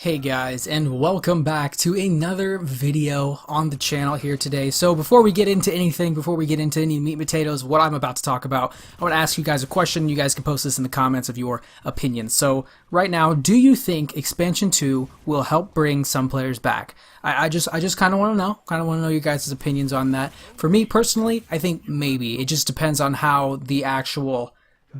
Hey guys, and welcome back to another video on the channel here today. So before we get into anything, before we get into any meat and potatoes, what I'm about to talk about, I want to ask you guys a question. You guys can post this in the comments of your opinions. So right now, do you think Expansion 2 will help bring some players back? I just kind of want to know your guys' opinions on that. For me personally, I think maybe. It just depends on how the actual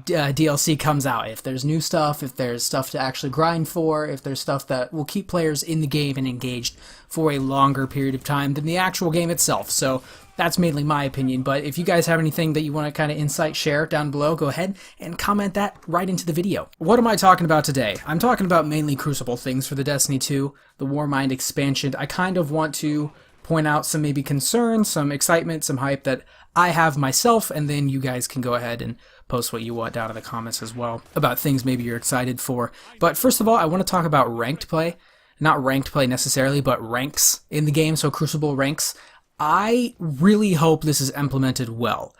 DLC comes out. If there's new stuff, if there's stuff to actually grind for, if there's stuff that will keep players in the game and engaged for a longer period of time than the actual game itself. So that's mainly my opinion, but if you guys have anything that you want to kind of insight share down below, go ahead and comment that right into the video. What am I talking about today? I'm talking about mainly Crucible things for the Destiny 2, the Warmind expansion. I kind of want to point out some maybe concerns, some excitement, some hype that I have myself, and then you guys can go ahead and post what you want down in the comments as well about things maybe you're excited for. But first of all, I want to talk about ranked play. Not ranked play necessarily, but ranks in the game, so Crucible ranks. I really hope this is implemented well.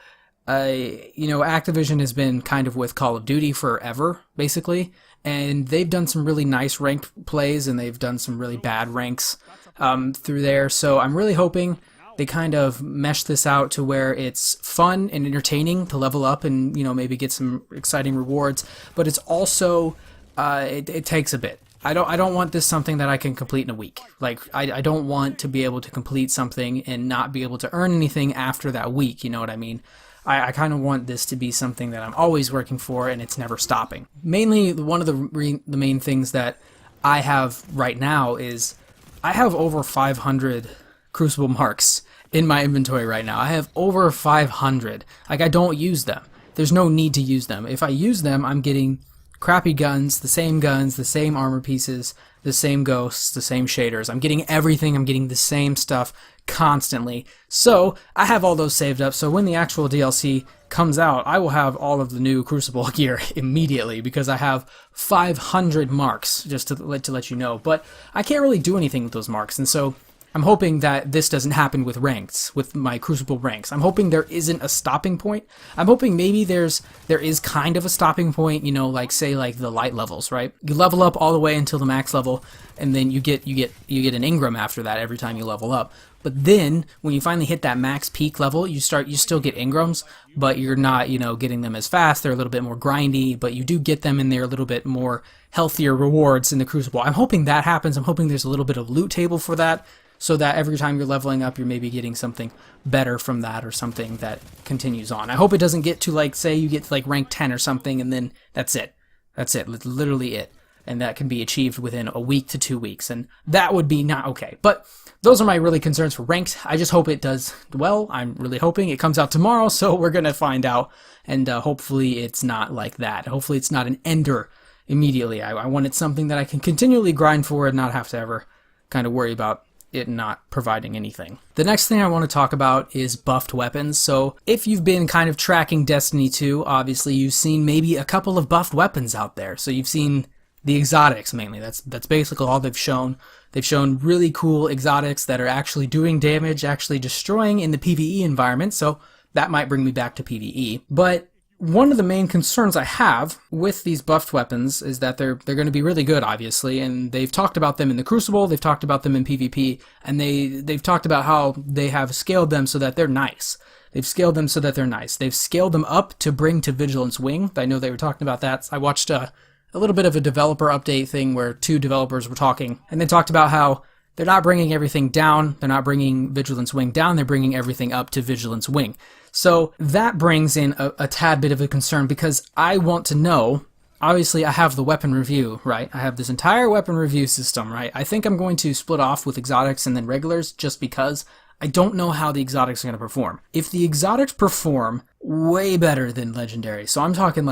Activision has been kind of with Call of Duty forever, basically, and they've done some really nice ranked plays, and they've done some really bad ranks through there, so I'm really hoping they kind of mesh this out to where it's fun and entertaining to level up and, maybe get some exciting rewards, but it's also, it takes a bit. I don't want this something that I can complete in a week. Like, I don't want to be able to complete something and not be able to earn anything after that week, you know what I mean? I kind of want this to be something that I'm always working for and it's never stopping. Mainly, one of the main things that I have right now is I have over 500 Crucible marks in my inventory right now. I have over 500. Like, I don't use them. There's no need to use them. If I use them, I'm getting crappy guns, the same armor pieces, the same ghosts, the same shaders. I'm getting everything. I'm getting the same stuff constantly. So I have all those saved up, so when the actual DLC comes out, I will have all of the new Crucible gear immediately because I have 500 marks, just to let you know. But I can't really do anything with those marks, and so I'm hoping that this doesn't happen with ranks, with my Crucible ranks. I'm hoping there isn't a stopping point. I'm hoping maybe there is kind of a stopping point, say the light levels, right? You level up all the way until the max level, and then you get an Ingram after that every time you level up. But then when you finally hit that max peak level, you still get Ingrams, but you're not, getting them as fast. They're a little bit more grindy, but you do get them and they're a little bit more healthier rewards in the Crucible. I'm hoping that happens. I'm hoping there's a little bit of loot table for that, so that every time you're leveling up, you're maybe getting something better from that or something that continues on. I hope it doesn't get to, say you get to rank 10 or something, and then that's it. That's it. That's literally it. And that can be achieved within a week to 2 weeks, and that would be not okay. But those are my really concerns for ranked. I just hope it does well. I'm really hoping it comes out tomorrow, so we're going to find out, and hopefully it's not like that. Hopefully it's not an ender immediately. I wanted something that I can continually grind for and not have to ever kind of worry about it not providing anything. The next thing I want to talk about is buffed weapons. So if you've been kind of tracking Destiny 2, obviously you've seen maybe a couple of buffed weapons out there. So you've seen the exotics mainly. That's basically all they've shown. They've shown really cool exotics that are actually doing damage, actually destroying in the PvE environment. So that might bring me back to PvE. But one of the main concerns I have with these buffed weapons is that they're going to be really good, obviously, and they've talked about them in the Crucible, they've talked about them in PvP, and they've talked about how they have scaled them so that they're nice. They've scaled them so that they're nice. They've scaled them up to bring to Vigilance Wing. I know they were talking about that. I watched a little bit of a developer update thing where two developers were talking, and they talked about how they're not bringing everything down, they're not bringing Vigilance Wing down, they're bringing everything up to Vigilance Wing. So that brings in a tad bit of a concern because I want to know, obviously I have the weapon review, right? I have this entire weapon review system, right? I think I'm going to split off with exotics and then regulars just because I don't know how the exotics are going to perform. If the exotics perform way better than legendary, so I'm talking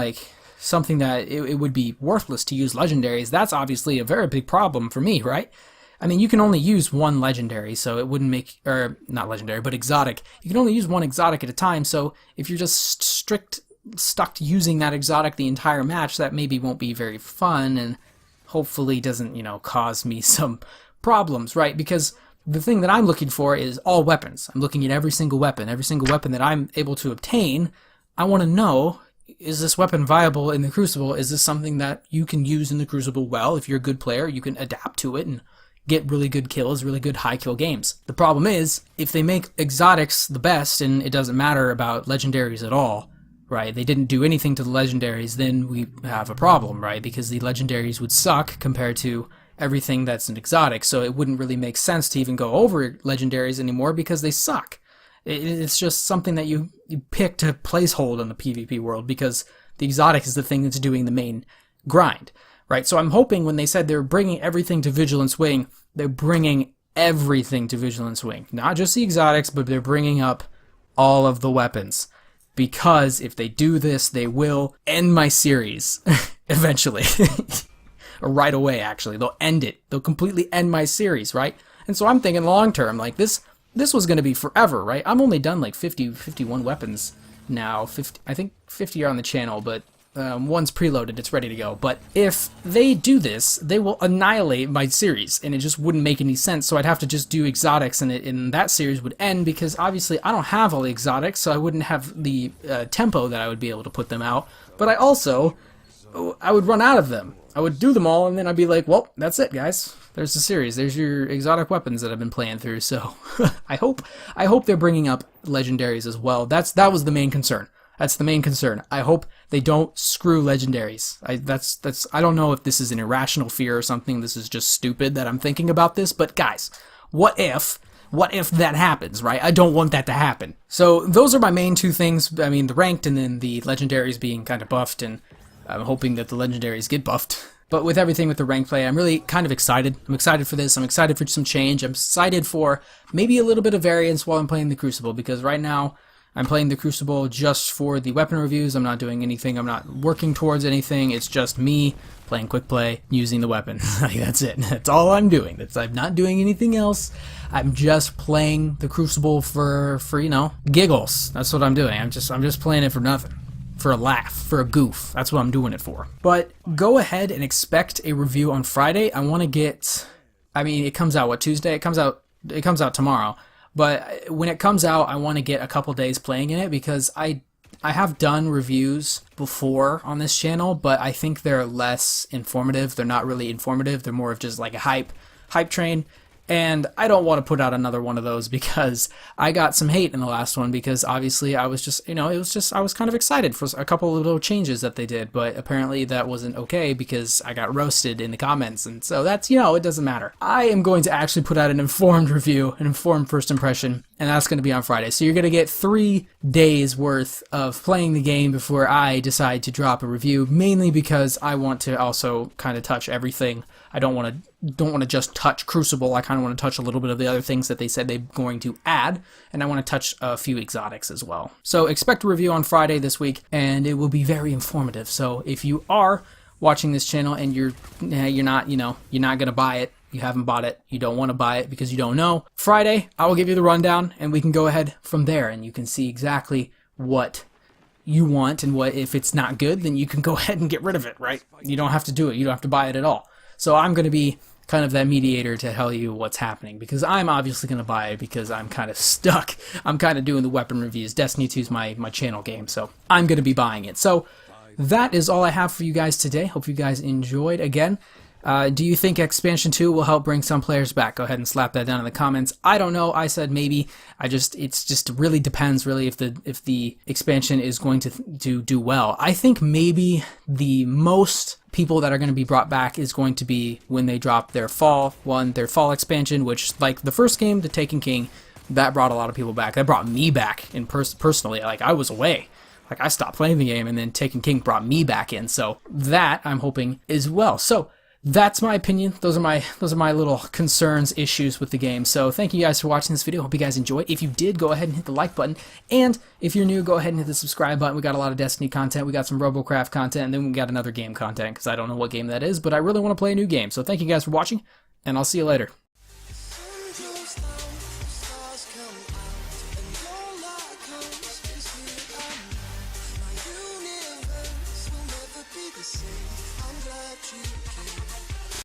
something that it would be worthless to use legendaries, that's obviously a very big problem for me, right? I mean, you can only use one legendary, so it wouldn't make, or not legendary, but exotic. You can only use one exotic at a time, so if you're just stuck using that exotic the entire match, that maybe won't be very fun, and hopefully doesn't, cause me some problems, right? Because the thing that I'm looking for is all weapons. I'm looking at every single weapon that I'm able to obtain. I want to know is this weapon viable in the Crucible? Is this something that you can use in the Crucible well? If you're a good player, you can adapt to it and get really good kills, really good high kill games. The problem is, if they make exotics the best and it doesn't matter about legendaries at all, right? They didn't do anything to the legendaries, then we have a problem, right? Because the legendaries would suck compared to everything that's an exotic, so it wouldn't really make sense to even go over legendaries anymore because they suck. It's just something that you pick to placehold in the PvP world because the exotic is the thing that's doing the main grind, right? So I'm hoping when they said they're bringing everything to Vigilance Wing, they're bringing everything to Vigilance Wing. Not just the exotics, but they're bringing up all of the weapons. Because if they do this, they will end my series eventually. Or right away, actually. They'll end it. They'll completely end my series, right? And so I'm thinking long term, like this was going to be forever, right? I'm only done like 51 weapons now. I think 50 are on the channel, but one's preloaded. It's ready to go. But if they do this, they will annihilate my series, and it just wouldn't make any sense. So I'd have to just do exotics, and that series would end because obviously I don't have all the exotics, so I wouldn't have the tempo that I would be able to put them out. But I would run out of them. I would do them all, and then I'd be like, well, that's it, guys. There's the series. There's your exotic weapons that I've been playing through. So I hope they're bringing up legendaries as well. That was the main concern. That's the main concern. I hope they don't screw legendaries. I don't know if this is an irrational fear or something. This is just stupid that I'm thinking about this. But guys, what if that happens, right? I don't want that to happen. So those are my main two things. I mean, the ranked and then the legendaries being kind of buffed, and I'm hoping that the legendaries get buffed. But with everything with the ranked play, I'm really kind of excited. I'm excited for this. I'm excited for some change. I'm excited for maybe a little bit of variance while I'm playing the Crucible, because right now I'm playing the Crucible just for the weapon reviews. I'm not doing anything. I'm not working towards anything. It's just me playing quick play, using the weapon. That's it. That's all I'm doing. I'm not doing anything else. I'm just playing the Crucible for giggles. That's what I'm doing. I'm just playing it for nothing. For a laugh, for a goof. That's what I'm doing it for. But go ahead and expect a review on Friday. I want to get, it comes out, Tuesday? It comes out tomorrow. But when it comes out, I want to get a couple days playing in it, because I have done reviews before on this channel, but I think they're less informative. They're not really informative. They're more of just like a hype train. And I don't want to put out another one of those because I got some hate in the last one, because obviously I was just, I was kind of excited for a couple of little changes that they did, but apparently that wasn't okay because I got roasted in the comments, and so that's, it doesn't matter. I am going to actually put out an informed review, an informed first impression, and that's going to be on Friday. So you're going to get 3 days worth of playing the game before I decide to drop a review, mainly because I want to also kind of touch everything. I don't want to just touch Crucible. I kind of want to touch a little bit of the other things that they said they're going to add, and I want to touch a few exotics as well. So expect a review on Friday this week, and it will be very informative. So if you are watching this channel and you're not going to buy it, you haven't bought it, you don't want to buy it because you don't know, Friday I will give you the rundown, and we can go ahead from there, and you can see exactly what you want, and what, if it's not good, then you can go ahead and get rid of it, right? You don't have to do it. You don't have to buy it at all. So I'm going to be kind of that mediator to tell you what's happening, because I'm obviously going to buy it because I'm kind of stuck. I'm kind of doing the weapon reviews. Destiny 2 is my channel game, so I'm going to be buying it. So that is all I have for you guys today. Hope you guys enjoyed. Again, do you think Expansion 2 will help bring some players back? Go ahead and slap that down in the comments. I don't know. I said maybe. It's just really depends really if the expansion is going to do well. I think maybe the most people that are going to be brought back is going to be when they drop their fall expansion, which, like the first game, The Taken King, that brought a lot of people back. That brought me back in personally. Like, I was away. Like, I stopped playing the game, and then Taken King brought me back in. So that I'm hoping as well. So that's my opinion. Those are my little concerns, issues with the game. So thank you guys for watching this video. Hope you guys enjoyed. If you did, go ahead and hit the like button. And if you're new, go ahead and hit the subscribe button. We got a lot of Destiny content. We got some RoboCraft content, and then we got another game content, because I don't know what game that is, but I really want to play a new game. So thank you guys for watching, and I'll see you later.